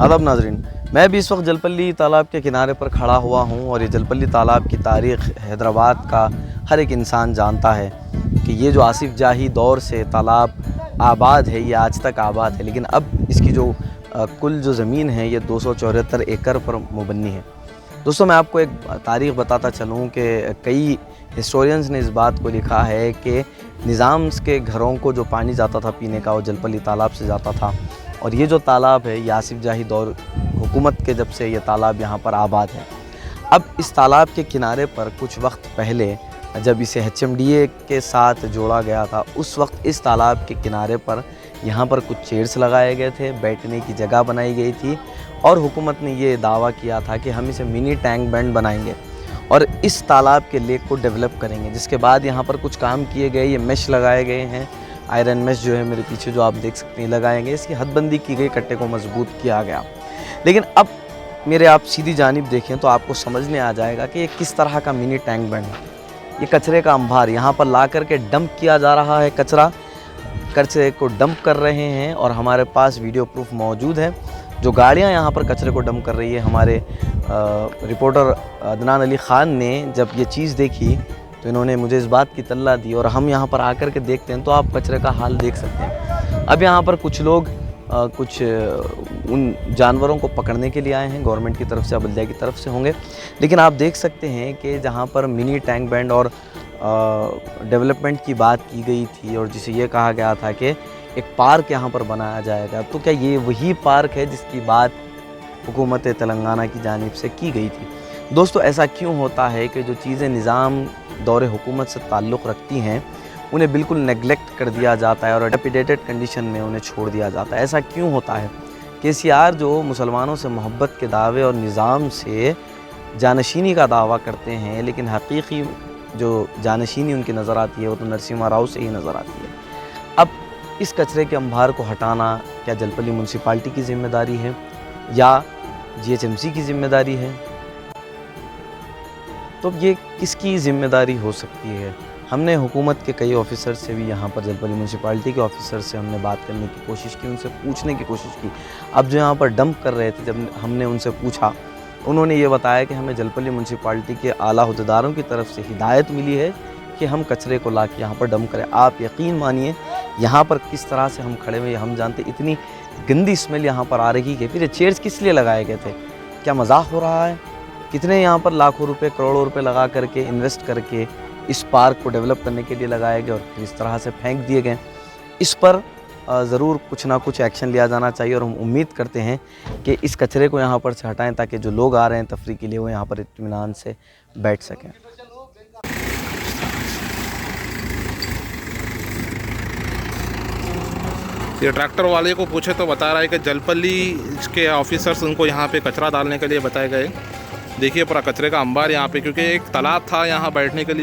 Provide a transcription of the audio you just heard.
आदाब नाजरीन, मैं भी इस वक्त जलपल्ली तालाब के किनारे पर खड़ा हुआ हूँ और ये जलपल्ली तालाब की तारीख़ हैदराबाद का हर एक इंसान जानता है कि ये जो आसिफ जाही दौर से तालाब आबाद है, ये आज तक आबाद है। लेकिन अब इसकी जो कुल जो ज़मीन है ये 274 एकड़ पर मुबन्नी है। दोस्तों, मैं आपको एक तारीख़ बताता चलूँ कि कई हिस्टोरियंस ने इस बात को लिखा है कि निज़ाम के घरों को जो पानी जाता था पीने का वो जलपल्ली तालाब से जाता था। और ये जो तालाब है ये आसिफ जाही दौर हुकूमत के जब से ये तालाब यहाँ पर आबाद है। अब इस तालाब के किनारे पर कुछ वक्त पहले जब इसे HMDA के साथ जोड़ा गया था, उस वक्त इस तालाब के किनारे पर यहाँ पर कुछ चेयर्स लगाए गए थे, बैठने की जगह बनाई गई थी और हुकूमत ने ये दावा किया था कि हम इसे मिनी टैंक बैंड बनाएंगे और इस तालाब के लेक को डेवलप करेंगे। जिसके बाद यहाँ पर कुछ काम किए गए, ये मेश लगाए गए हैं, आयरन मेश जो है मेरे पीछे जो आप देख सकते हैं लगाएंगे, इसकी हदबंदी की गई, कट्टे को मजबूत किया गया। लेकिन अब मेरे आप सीधी जानिब देखें तो आपको समझने आ जाएगा कि ये किस तरह का मिनी टैंक बैंड है। ये कचरे का अंबार, यहाँ पर ला करके डंप किया जा रहा है, कचरे को डंप कर रहे हैं और हमारे पास वीडियो प्रूफ मौजूद है। जो गाड़ियाँ यहाँ पर कचरे को डंप कर रही है, हमारे रिपोर्टर अदनान अली ख़ान ने जब ये चीज़ देखी तो इन्होंने मुझे इस बात की तल्ला दी और हम यहाँ पर आकर के देखते हैं तो आप कचरे का हाल देख सकते हैं। अब यहाँ पर कुछ लोग कुछ उन जानवरों को पकड़ने के लिए आए हैं, गवर्नमेंट की तरफ से, बल्दिया की तरफ से होंगे। लेकिन आप देख सकते हैं कि जहाँ पर मिनी टैंक बैंड और डेवलपमेंट की बात की गई थी और जिसे ये कहा गया था कि एक पार्क यहाँ पर बनाया जाएगा, तो क्या ये वही पार्क है जिसकी बात हुकूमत तेलंगाना की जानिब से की गई थी? दोस्तों, ऐसा क्यों होता है कि जो चीज़ें निज़ाम दौरे हुकूमत से ताल्लुक़ रखती हैं उन्हें बिल्कुल नेगलेक्ट कर दिया जाता है और डिलापिडेटेड कंडीशन में उन्हें छोड़ दिया जाता है? ऐसा क्यों होता है? KCR जो मुसलमानों से मोहब्बत के दावे और निज़ाम से जानशीनी का दावा करते हैं, लेकिन हकीकी जो जानशीनी उनकी नज़र आती है वो तो नरसिम्हा राव से ही नज़र आती है। अब इस कचरे के अंबार को हटाना क्या जलपल्ली म्यूनसिपाल्टी की ज़िम्मेदारी है या GHMC की ज़िम्मेदारी है? तो ये किसकी ज़िम्मेदारी हो सकती है? हमने हुकूमत के कई ऑफ़िसर से भी, यहाँ पर जलपल्ली म्यूनसिपाल्टी के ऑफ़िसर से हमने बात करने की कोशिश की, उनसे पूछने की कोशिश की। अब जो यहाँ पर डंप कर रहे थे, जब हमने उनसे पूछा, उन्होंने ये बताया कि हमें जलपल्ली म्यूनसिपाल्टी के आला हुद्देदारों की तरफ से हिदायत मिली है कि हम कचरे को ला के यहाँ पर डंप करें। आप यकीन मानिए, यहाँ पर किस तरह से हम खड़े हुए हम जानते, इतनी गंदी स्मेल यहाँ पर आ रही है। फिर ये चेयर्स किस लिए लगाए गए थे? क्या मजाक हो रहा है? कितने यहाँ पर लाखों रुपए, करोड़ों रुपए लगा करके, इन्वेस्ट करके इस पार्क को डेवलप करने के लिए लगाए गए और फिर इस तरह से फेंक दिए गए। इस पर ज़रूर कुछ ना कुछ एक्शन लिया जाना चाहिए और हम उम्मीद करते हैं कि इस कचरे को यहाँ पर से हटाएं ताकि जो लोग आ रहे हैं तफरी के लिए वो यहाँ पर इत्मीनान से बैठ सकें। ये ट्रैक्टर वाले को पूछे तो बता रहा है कि जलपल्ली के ऑफिसर्स उनको यहाँ पे कचरा डालने के लिए बताए गए। देखिए पूरा कचरे का अंबार यहाँ पे, क्योंकि एक तालाब था यहाँ बैठने के लिए।